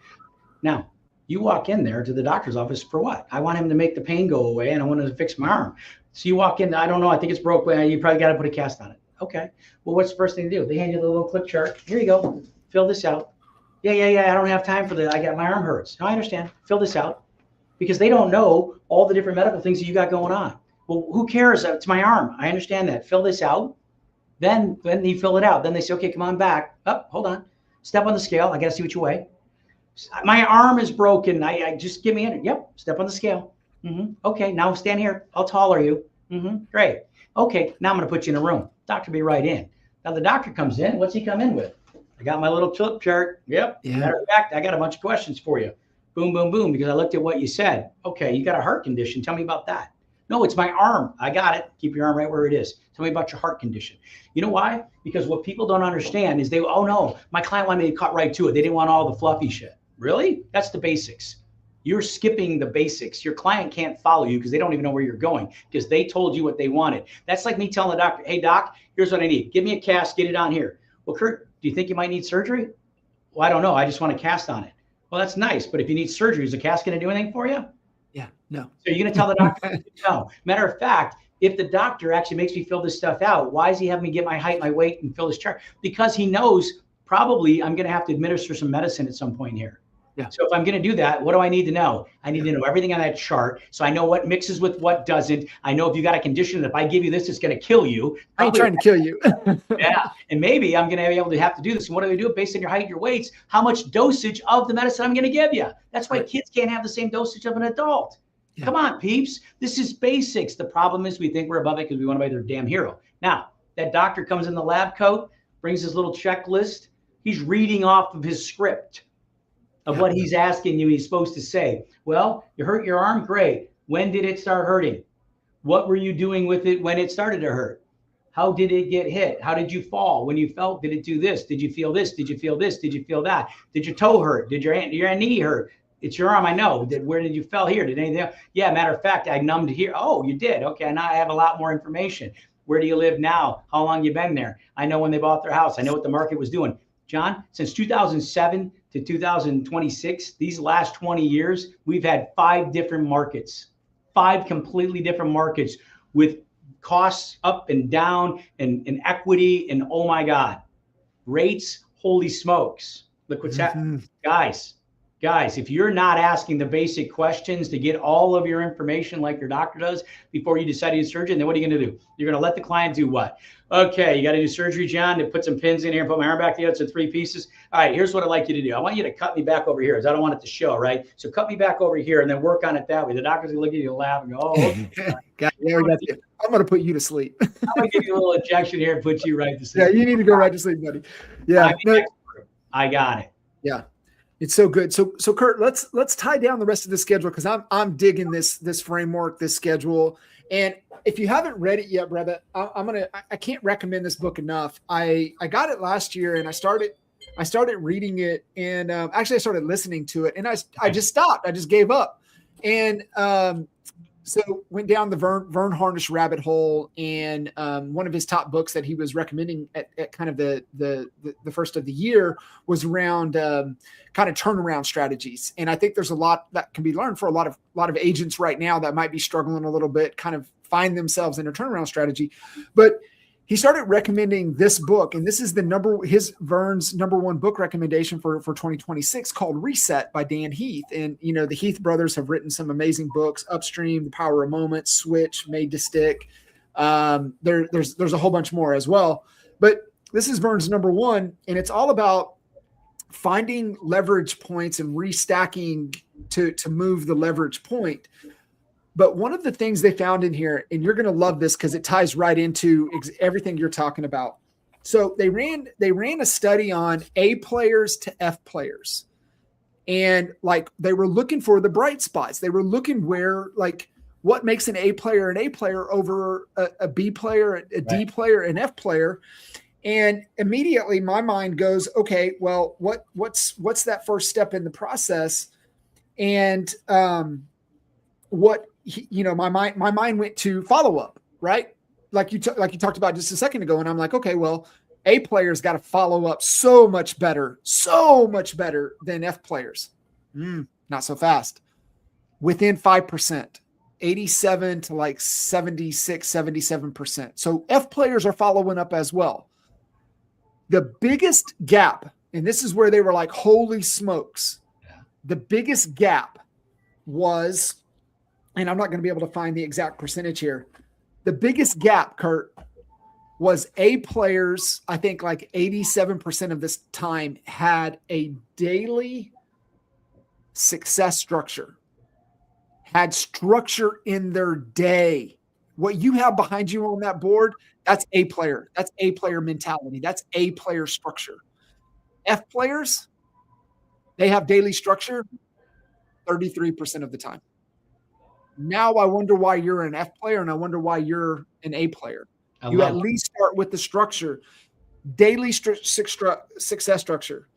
Now, you walk in there to the doctor's office for what? I want him to make the pain go away and I want him to fix my arm. So you walk in, I don't know. I think it's broke. You probably got to put a cast on it. Okay. Well, what's the first thing to do? They hand you the little clip chart. Here you go. Fill this out. Yeah. I don't have time for that. I got my arm hurts. No, I understand. Fill this out. Because they don't know all the different medical things that you got going on. Well, who cares? It's my arm. I understand that. Fill this out. Then you fill it out. Then they say, okay, come on back. Oh, hold on. Step on the scale. I got to see what you weigh. My arm is broken. I just give me in it. Yep. Step on the scale. Mm-hmm. Okay. Now stand here. How tall are you? Mm-hmm. Great. Okay. Now I'm going to put you in a room. Doctor be right in. Now the doctor comes in. What's he come in with? I got my little clip chart. Yep. Yeah. Matter of fact, I got a bunch of questions for you. Boom, boom, boom, because I looked at what you said. Okay, you got a heart condition. Tell me about that. No, it's my arm. I got it. Keep your arm right where it is. Tell me about your heart condition. You know why? Because what people don't understand is oh no, my client wanted me to cut right to it. They didn't want all the fluffy shit. Really? That's the basics. You're skipping the basics. Your client can't follow you because they don't even know where you're going because they told you what they wanted. That's like me telling the doctor, hey, doc, here's what I need. Give me a cast, get it on here. Well, Curt, do you think you might need surgery? Well, I don't know. I just want a cast on it. Well, that's nice. But if you need surgery, is a cast going to do anything for you? Yeah, no. So you're going to tell the doctor, no. Matter of fact, if the doctor actually makes me fill this stuff out, why is he having me get my height, my weight, and fill this chart? Because he knows probably I'm going to have to administer some medicine at some point here. Yeah. So if I'm going to do that, what do I need to know? I need to know everything on that chart. So I know what mixes with what doesn't. I know if you got a condition that if I give you this, it's going to kill you. I ain't trying to kill you. Yeah. And maybe I'm going to be able to have to do this. And what do I do based on your height, your weights? How much dosage of the medicine I'm going to give you? That's why kids can't have the same dosage of an adult. Yeah. Come on, peeps. This is basics. The problem is we think we're above it because we want to be their damn hero. Now, that doctor comes in the lab coat, brings his little checklist. He's reading off of his script of what he's asking you he's supposed to say. Well, you hurt your arm? Great. When did it start hurting? What were you doing with it when it started to hurt? How did it get hit? How did you fall? When you fell, did it do this? Did you feel this? Did you feel this? Did you feel that? Did your toe hurt? Did your knee hurt? It's your arm, I know. Where did you fell here? Did anything else? Yeah, matter of fact, I numbed here. Oh, you did. Okay, now I have a lot more information. Where do you live now? How long you been there? I know when they bought their house. I know what the market was doing. John, since 2007 to 2026, these last 20 years, we've had 5 different markets, 5 completely different markets with costs up and down and equity. And oh my God, rates, holy smokes. Look what's happening. Guys, if you're not asking the basic questions to get all of your information like your doctor does before you decide to do surgery, then what are you going to do? You're going to let the client do what? Okay, you got to do surgery, John, to put some pins in here and put my arm back together. It's in 3 pieces. All right, here's what I'd like you to do. I want you to cut me back over here because I don't want it to show, right? So cut me back over here and then work on it that way. The doctor's going to look at you and laugh and go, oh, okay. I'm going to put you to sleep. I'm going to give you a little injection here and put you right to sleep. Yeah, you need to go right to sleep, buddy. Yeah. I got it. Yeah. It's so good. So Curt, let's tie down the rest of the schedule because I'm digging this framework, this schedule. And if you haven't read it yet, brother, I can't recommend this book enough. I got it last year and I started reading it and actually I started listening to it and I just stopped. I just gave up. And so went down the Vern Harnish rabbit hole, and one of his top books that he was recommending at kind of the first of the year was around kind of turnaround strategies. And I think there's a lot that can be learned for a lot of agents right now that might be struggling a little bit, kind of find themselves in a turnaround strategy. But he started recommending this book, and this is Vern's number 1 book recommendation for 2026 called Reset by Dan Heath. And, you know, the Heath brothers have written some amazing books, Upstream, The Power of Moments, Switch, Made to Stick. There's a whole bunch more as well. But this is Vern's number 1, and it's all about finding leverage points and restacking to move the leverage point. But one of the things they found in here, and you're going to love this because it ties right into everything you're talking about. So they ran a study on A players to F players. And like they were looking for the bright spots. They were looking where, like, what makes an A player an A player over a B player, a D player, an F player. And immediately my mind goes, okay, well, what's that first step in the process? And my mind went to follow up, right? Like you talked about just a second ago. And I'm like, okay, well, A players got to follow up so much better than F players. Not so fast. Within 5%, 87 to like 76, 77%. So F players are following up as well. The biggest gap, and this is where they were like, holy smokes. The biggest gap was, and I'm not going to be able to find the exact percentage here. The biggest gap, Curt, was A players, I think like 87% of this time had a daily success structure, had structure in their day. What you have behind you on that board, that's A player. That's A player mentality. That's A player structure. F players, they have daily structure 33% of the time. Now I wonder why you're an F player and I wonder why you're an A player. You at least start with the structure, daily success structure.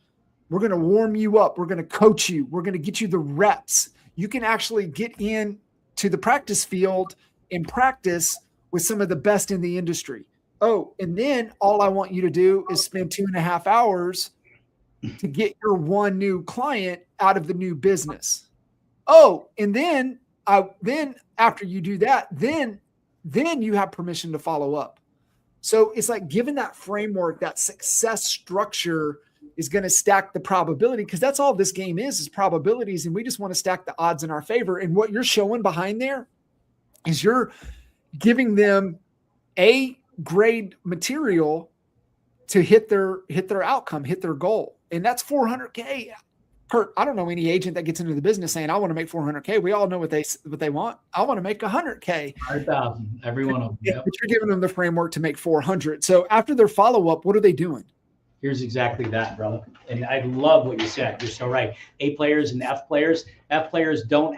We're going to warm you up. We're going to coach you. We're going to get you the reps. you can actually get in to the practice field and practice with some of the best in the industry. Oh, and then all I want you to do is spend 2.5 hours to get your one new client out of the new business. Oh, and then after you do that, then you have permission to follow up. So it's like given that framework, that success structure is going to stack the probability, because that's all this game is probabilities. And we just want to stack the odds in our favor. And what you're showing behind there is you're giving them a grade material to hit their outcome, hit their goal. And that's $400K. Curt, I don't know any agent that gets into the business saying, I want to make $400K. We all know what they want. I want to make $100K. 100,000, every one of them. Yep. But you're giving them the framework to make 400. So after their follow-up, what are they doing? Here's exactly that, brother. And I love what you said. You're so right. A players and F players. F players they'll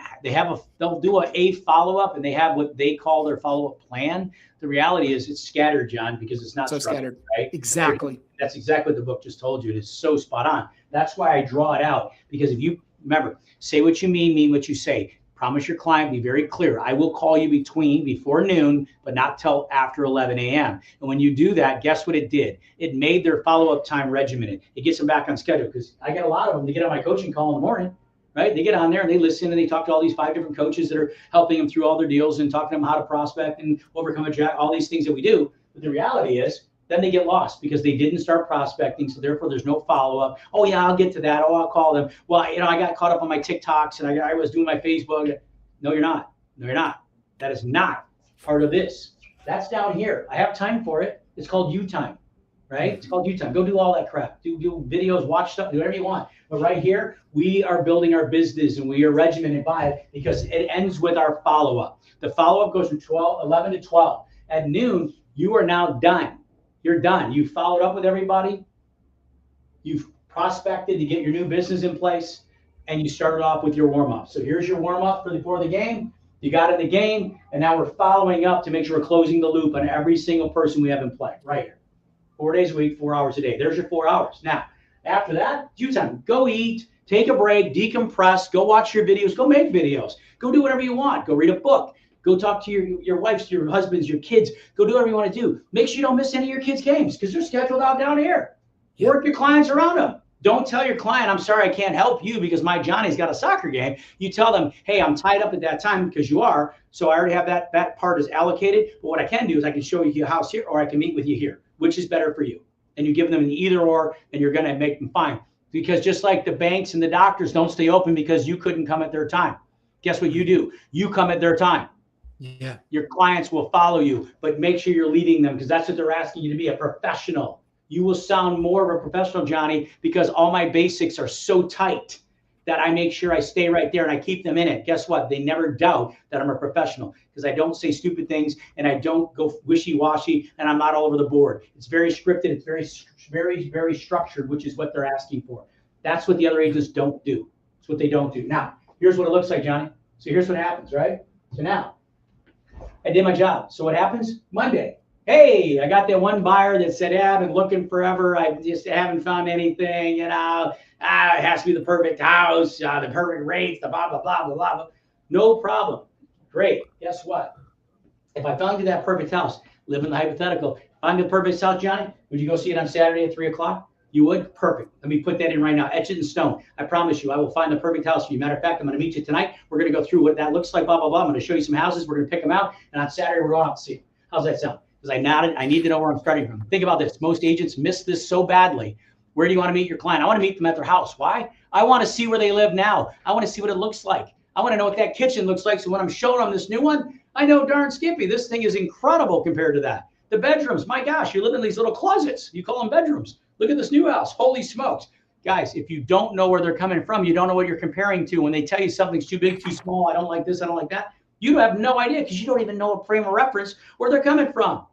do a follow-up, and they have what they call their follow-up plan. The reality is it's scattered, John, because it's not so scattered. Right? Exactly. That's exactly what the book just told you. It is so spot on. That's why I draw it out, because if you remember, say what you mean what you say. Promise your client, be very clear. I will call you before noon, but not till after 11 a.m. And when you do that, guess what it did? It made their follow-up time regimented. It gets them back on schedule, because I get a lot of them. They get on my coaching call in the morning, right? They get on there and they listen and they talk to all these 5 different coaches that are helping them through all their deals and talking to them how to prospect and overcome a jack, all these things that we do. But the reality is, then they get lost because they didn't start prospecting. So therefore there's no follow-up. Oh yeah, I'll get to that. Oh, I'll call them. Well, I got caught up on my TikToks and I was doing my Facebook. No, you're not. No, you're not. That is not part of this. That's down here. I have time for it. It's called you time, right? It's called you time. Go do all that crap. Do videos, watch stuff, do whatever you want. But right here, we are building our business and we are regimented by it, because it ends with our follow-up. The follow-up goes from 11 to 12. At noon, you are now done. You're done. You followed up with everybody. You've prospected to get your new business in place, and you started off with your warm-up. So here's your warm-up for before the game. You got in the game, and now we're following up to make sure we're closing the loop on every single person we have in play right here. 4 days a week, 4 hours a day. There's your 4 hours. Now, after that, you time. Go eat, take a break, decompress, go watch your videos, go make videos, go do whatever you want. Go read a book. Go talk to your wives, your husbands, your kids. Go do whatever you want to do. Make sure you don't miss any of your kids' games, because they're scheduled out down here. Work your clients around them. Don't tell your client, I'm sorry, I can't help you because my Johnny's got a soccer game. You tell them, hey, I'm tied up at that time, because you are. So I already have that part is allocated. But what I can do is I can show you your house here, or I can meet with you here. Which is better for you? And you give them an either or, and you're going to make them fine. Because just like the banks and the doctors don't stay open because you couldn't come at their time. Guess what you do? You come at their time. Yeah. Your clients will follow you, but make sure you're leading them, because that's what they're asking you to be, a professional. You will sound more of a professional, Johnny, because all my basics are so tight that I make sure I stay right there and I keep them in it. Guess what? They never doubt that I'm a professional, because I don't say stupid things and I don't go wishy-washy, and I'm not all over the board. It's very scripted. It's very, very, very structured, which is what they're asking for. That's what the other agents don't do. It's what they don't do. Now, here's what it looks like, Johnny. So here's what happens, right? So now, I did my job. So what happens? Monday. Hey, I got that one buyer that said, yeah, I've been looking forever. I just haven't found anything. It has to be the perfect house, the perfect rates, the blah, blah, blah, blah, blah. No problem. Great. Guess what? If I found you that perfect house, live in the hypothetical, find the perfect house, Johnny, would you go see it on Saturday at 3 o'clock? You would? Perfect. Let me put that in right now. Etch it in stone. I promise you, I will find the perfect house for you. Matter of fact, I'm going to meet you tonight. We're going to go through what that looks like, blah, blah, blah. I'm going to show you some houses. We're going to pick them out. And on Saturday, we're going out to see them. How's that sound? Because I need to know where I'm starting from. Think about this. Most agents miss this so badly. Where do you want to meet your client? I want to meet them at their house. Why? I want to see where they live now. I want to see what it looks like. I want to know what that kitchen looks like. So when I'm showing them this new one, I know darn skippy, this thing is incredible compared to that. The bedrooms, my gosh, you live in these little closets. You call them bedrooms. Look at this new house. Holy smokes. Guys, if you don't know where they're coming from, you don't know what you're comparing to. When they tell you something's too big, too small, I don't like this, I don't like that, you have no idea, because you don't even know a frame of reference where they're coming from,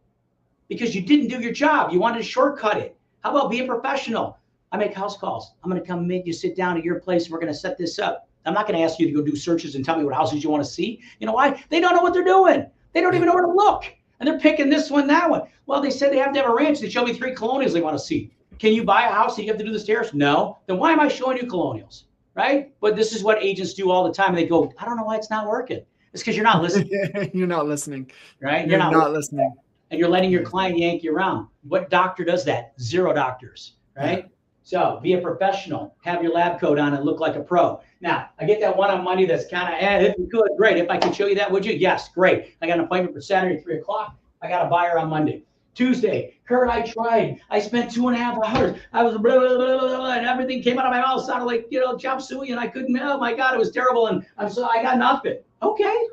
because you didn't do your job. You wanted to shortcut it. How about being professional? I make house calls. I'm going to come make you sit down at your place. We're going to set this up. I'm not going to ask you to go do searches and tell me what houses you want to see. You know why? They don't know what they're doing. They don't even know where to look. And they're picking this one, that one. Well, they said they have to have a ranch. They showed me 3 colonials they want to see. Can you buy a house and you have to do the stairs? No. Then why am I showing you colonials? right? But this is what agents do all the time. They go, I don't know why it's not working. It's because you're not listening. You're not listening. Right? You're not listening. And you're letting your client yank you around. What doctor does that? Zero doctors, right? Yeah. So be a professional. Have your lab coat on and look like a pro. Now, I get that one on Monday that's kind of, if you could, great. If I could show you that, would you? Yes, great. I got an appointment for Saturday, 3 o'clock. I got a buyer on Monday. Tuesday, Curt, I tried. I spent 2.5 hours. I was blah, blah, blah, blah, blah, and everything came out of my mouth sounded like, chop suey, and I couldn't, oh my God, it was terrible. And I got nothing. Okay.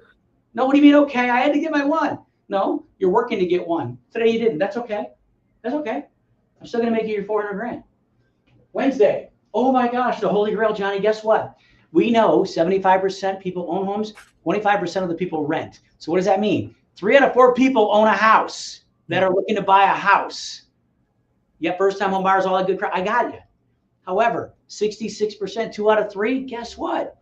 No, what do you mean, okay? I had to get my one. No, you're working to get one. Today you didn't. That's okay. That's okay. I'm still going to make you your 400 grand. Wednesday. Oh my gosh, the Holy Grail, Johnny. Guess what? We know 75% people own homes, 25% of the people rent. So what does that mean? 3 out of 4 people own a house that are looking to buy a house. Yet first-time home buyers, all that good crap. I got you. However, 66%, 2 out of 3, guess what?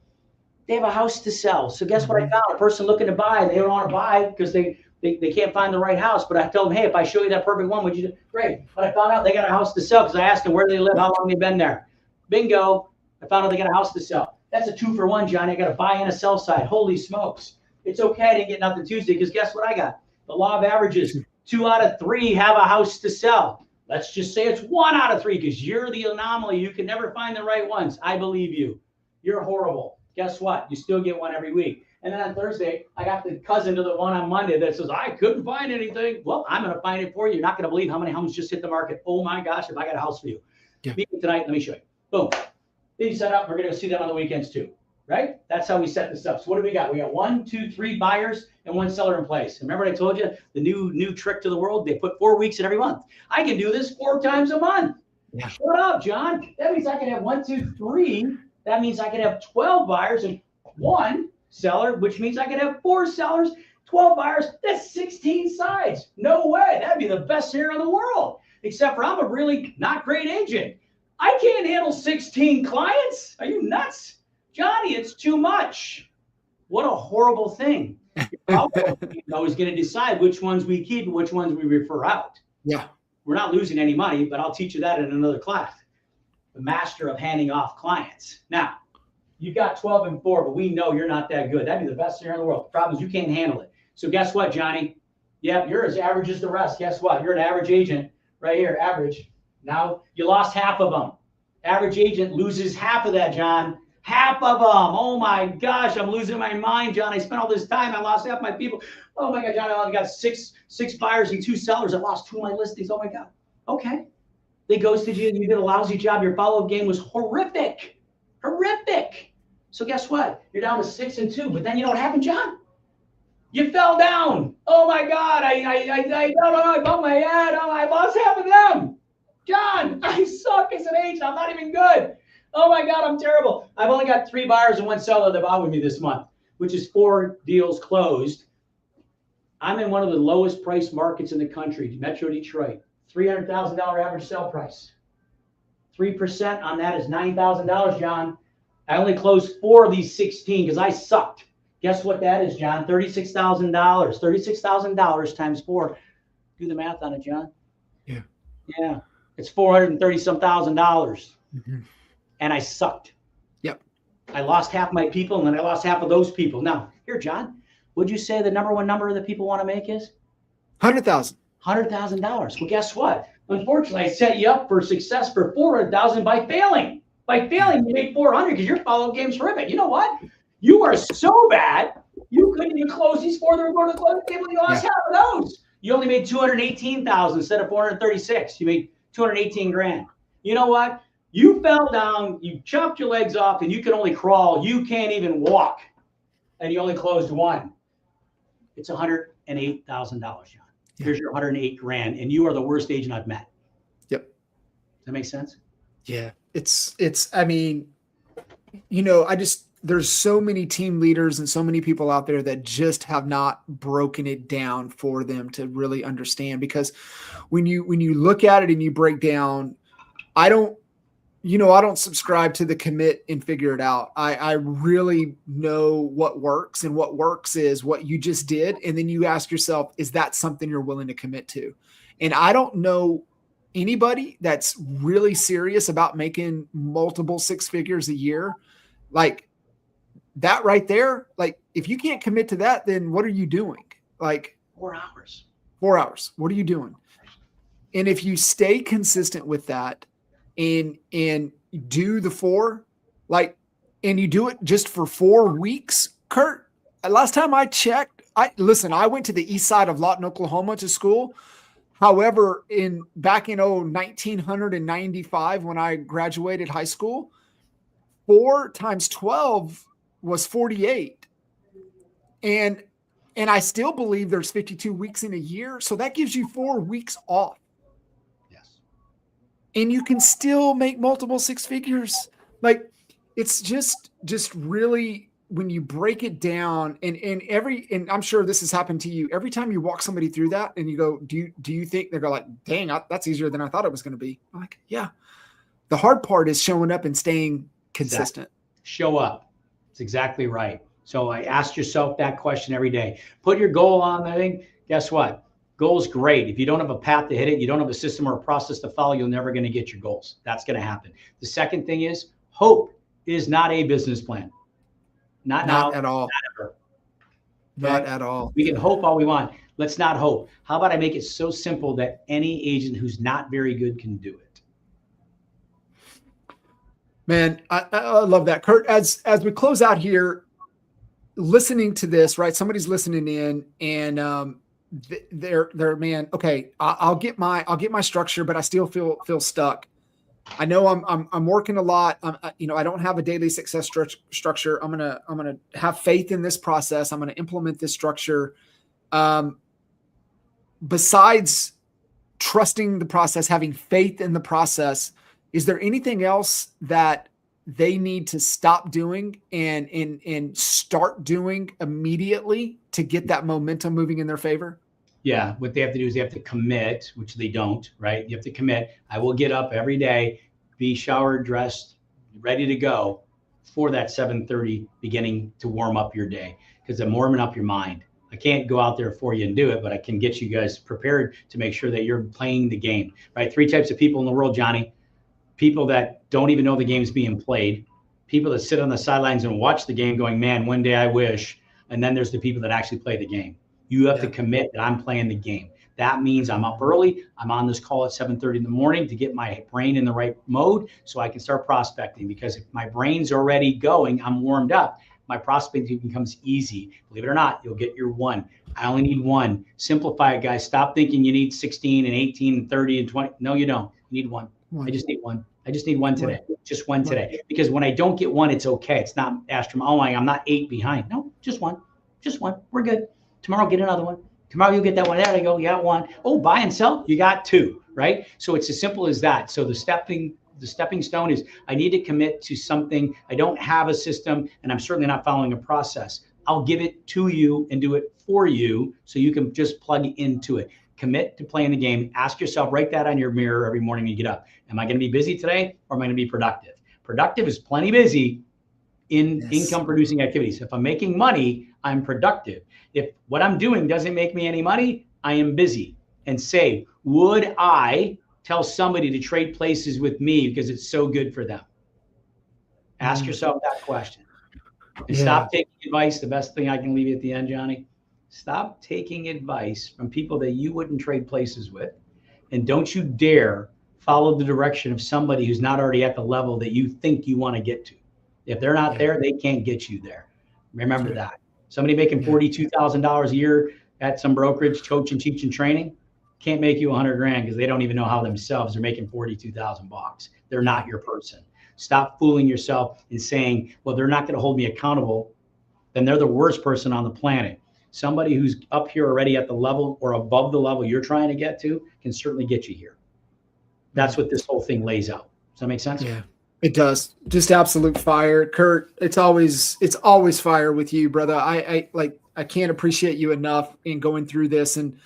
They have a house to sell. So guess what I found? A person looking to buy, they don't want to buy because they can't find the right house. But I told them, hey, if I show you that perfect one, would you do? Great. But I found out they got a house to sell because I asked them where do they live, how long they've been there. Bingo. I found out they got a house to sell. That's a 2 for 1, Johnny. I got a buy and a sell side. Holy smokes. It's okay. I didn't get nothing Tuesday because guess what I got? The law of averages. 2 out of 3 have a house to sell. Let's just say it's 1 out of 3 because you're the anomaly. You can never find the right ones. I believe you. You're horrible. Guess what? You still get one every week. And then on Thursday, I got the cousin to the one on Monday that says, I couldn't find anything. Well, I'm going to find it for you. You're not going to believe how many homes just hit the market. Oh my gosh, if I got a house for you. Yeah. Meet me tonight. Let me show you. Boom. Then you set up. We're going to see that on the weekends too. Right? That's how we set this up. So what do we got? We got 1, 2, 3 buyers and 1 seller in place. Remember I told you the new trick to the world? They put 4 weeks in every month. I can do this 4 times a month. Yeah. Shut up, John. That means I can have 1, 2, 3. That means I can have 12 buyers and 1 seller, which means I can have 4 sellers, 12 buyers. That's 16 sides. No way. That'd be the best scenario in the world. Except for I'm a really not great agent. I can't handle 16 clients. Are you nuts? Johnny, it's too much. What a horrible thing. You're always going to decide which ones we keep and which ones we refer out. Yeah. We're not losing any money, but I'll teach you that in another class. The master of handing off clients. Now, you've got 12 and 4, but we know you're not that good. That'd be the best scenario in the world. The problem is you can't handle it. So guess what, Johnny? Yep, you're as average as the rest. Guess what? You're an average agent right here, average. Now you lost half of them. Average agent loses half of that, John. Half of them. Oh my gosh, I'm losing my mind, John. I spent all this time. I lost half my people. Oh my God, John, I only got six buyers and 2 sellers. I lost 2 of my listings. Oh my God. Okay. They ghosted you and you did a lousy job. Your follow-up game was horrific. Horrific. So guess what? You're down to 6 and 2. But then you know what happened, John? You fell down. Oh my God. I bumped my head. Oh, I lost half of them. John, I suck as an agent. I'm not even good. Oh my God, I'm terrible. I've only got 3 buyers and 1 seller that bought with me this month, which is 4 deals closed. I'm in one of the lowest price markets in the country, Metro Detroit. $300,000 average sale price. 3% on that is $9,000, John. I only closed 4 of these 16 because I sucked. Guess what that is, John? $36,000. $36,000 times 4. Do the math on it, John. Yeah. Yeah. It's $430,000. Mm-hmm. And I sucked. Yep. I lost half my people, and then I lost half of those people. Now, here, John, would you say the number 1 number that people want to make is? $100,000. $100,000. Well, guess what? Unfortunately, I set you up for success for $400,000 by failing. By failing, you made $400 because your follow-up game's horrific. You know what? You are so bad, you couldn't even close these 4 that were going to close the table. You lost half of those. You only made $218,000 instead of $436,000. You made $218,000. You know what? You fell down, you chopped your legs off, and you can only crawl. You can't even walk, and you only closed 1. It's $108,000, John. Yeah. Here's your $108,000, and you are the worst agent I've met. Yep. Does that make sense? Yeah. It's. I mean, there's so many team leaders and so many people out there that just have not broken it down for them to really understand. Because when you look at it and you break down, I don't subscribe to the commit and figure it out. I really know what works, and what works is what you just did. And then you ask yourself, is that something you're willing to commit to? And I don't know anybody that's really serious about making multiple 6 figures a year Like that right there, like if you can't commit to that, then what are you doing? Like 4 hours. 4 hours. What are you doing? And if you stay consistent with that and do the 4, like, and you do it just for 4 weeks, Curt, last time I checked, I went to the east side of Lawton, Oklahoma to school. However, back in 1995, when I graduated high school, 4 times 12 was 48. And I still believe there's 52 weeks in a year. So that gives you 4 weeks off. Yes. And you can still make multiple 6 figures. Like it's just really, when you break it down, and I'm sure this has happened to you, every time you walk somebody through that and you go, do you think, they go like, dang, that's easier than I thought it was going to be. I'm like, yeah. The hard part is showing up and staying consistent. Exactly. Show up. It's exactly right. So I ask yourself that question every day. Put your goal on the thing. Guess what? Goal's great. If you don't have a path to hit it, you don't have a system or a process to follow, you're never going to get your goals. That's going to happen. The second thing is hope is not a business plan. Not now. At all. Not ever. Not at all. We can hope all we want. Let's not hope. How about I make it so simple that any agent who's not very good can do it? Man, I love that. Curt, as we close out here, listening to this, right? Somebody's listening in and they're man, okay, I'll get my structure, but I still feel stuck. I know I'm working a lot. I don't have a daily success structure. I'm gonna have faith in this process. I'm gonna implement this structure. Besides trusting the process, having faith in the process, is there anything else that they need to stop doing and start doing immediately to get that momentum moving in their favor? Yeah, what they have to do is they have to commit, which they don't, right? You have to commit. I will get up every day, be showered, dressed, ready to go for that 7:30 beginning to warm up your day, because I'm warming up your mind. I can't go out there for you and do it, but I can get you guys prepared to make sure that you're playing the game, right? 3 types of people in the world, Johnny. People that don't even know the game's being played, people that sit on the sidelines and watch the game going, man, one day I wish. And then there's the people that actually play the game. You have to commit that I'm playing the game. That means I'm up early. I'm on this call at 7:30 in the morning to get my brain in the right mode so I can start prospecting, because if my brain's already going, I'm warmed up, my prospecting becomes easy. Believe it or not, you'll get your 1. I only need 1. Simplify it, guys. Stop thinking you need 16 and 18 and 30 and 20. No, you don't. You need 1. I just need 1. I just need 1 today. Just 1 today. Because when I don't get 1, it's okay. It's not astronomical. I'm not 8 behind. No, just 1. Just 1. We're good. Tomorrow, get another one. Tomorrow, you'll get that one. There you go. You got 1. Oh, buy and sell. You got 2, right? So it's as simple as that. So the stepping stone is I need to commit to something. I don't have a system, and I'm certainly not following a process. I'll give it to you and do it for you so you can just plug into it. Commit to playing the game. Ask yourself, write that on your mirror every morning when you get up. Am I going to be busy today, or am I going to be productive? Productive is plenty busy in income producing activities. If I'm making money, I'm productive. If what I'm doing doesn't make me any money, I am busy. And say, would I tell somebody to trade places with me because it's so good for them? Ask yourself that question. And stop taking advice. The best thing I can leave you at the end, Johnny, stop taking advice from people that you wouldn't trade places with. And don't you dare follow the direction of somebody who's not already at the level that you think you want to get to. If they're not there, they can't get you there. Remember that. Somebody making $42,000 a year at some brokerage, coaching, teaching, training, can't make you 100 grand because they don't even know how themselves are making 42,000 bucks. They're not your person. Stop fooling yourself and saying, well, they're not going to hold me accountable. Then they're the worst person on the planet. Somebody who's up here already at the level or above the level you're trying to get to can certainly get you here. That's what this whole thing lays out. Does that make sense? Yeah, it does. Just absolute fire. Curt, it's always fire with you, brother. I can't appreciate you enough in going through this. And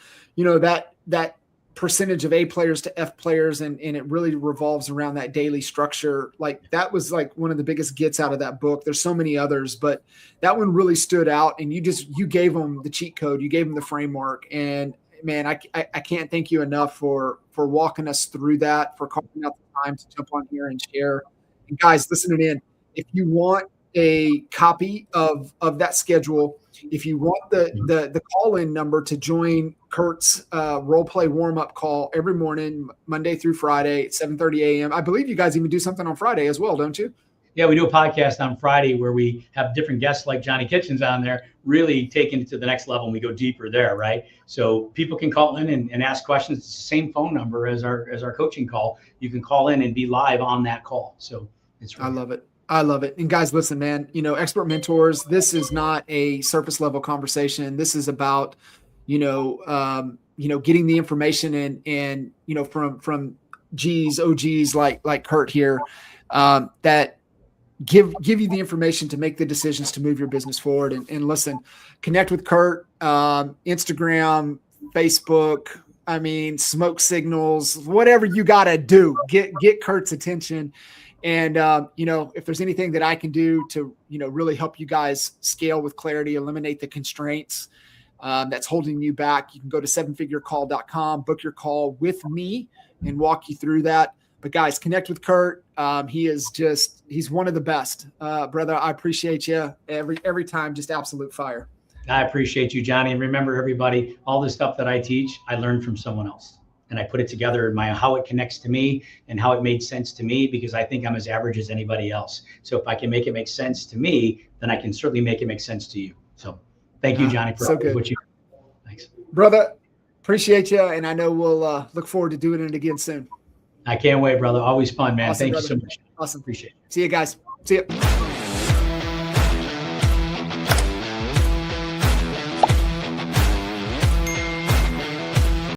that percentage of A players to F players, and it really revolves around that daily structure. Like that was like one of the biggest gets out of that book. There's so many others, but that one really stood out, and you gave them the cheat code, you gave them the framework. And man, I can't thank you enough for walking us through that, for carving out the time to jump on here and share. And guys, listening in, if you want a copy of that schedule. If you want the call-in number to join Curt's role play warm-up call every morning, Monday through Friday at 7:30 a.m. I believe you guys even do something on Friday as well, don't you? Yeah, we do a podcast on Friday where we have different guests like Johnny Kitchens on there, really taking it to the next level, and we go deeper there, right? So people can call in and ask questions. It's the same phone number as our coaching call. You can call in and be live on that call. So it's really I love it. I love it. And guys, listen, man, expert mentors, this is not a surface level conversation. This is about, getting the information and from G's, OGs like Curt here, that give you the information to make the decisions to move your business forward. And listen, connect with Curt, Instagram, Facebook, smoke signals, whatever you got to do, get Curt's attention. And, if there's anything that I can do to, really help you guys scale with clarity, eliminate the constraints that's holding you back, you can go to sevenfigurecall.com, book your call with me and walk you through that. But guys, connect with Curt. He's one of the best, brother. I appreciate you every time. Just absolute fire. I appreciate you, Johnny. And remember, everybody, all the stuff that I teach, I learned from someone else. And I put it together in how it connects to me and how it made sense to me, because I think I'm as average as anybody else. So if I can make it make sense to me, then I can certainly make it make sense to you. So thank you, Johnny, for what you do. Thanks. Brother, appreciate you. And I know we'll look forward to doing it again soon. I can't wait, brother. Always fun, man. Awesome, Thank brother. you so much. Awesome. Appreciate it. See you guys. See you.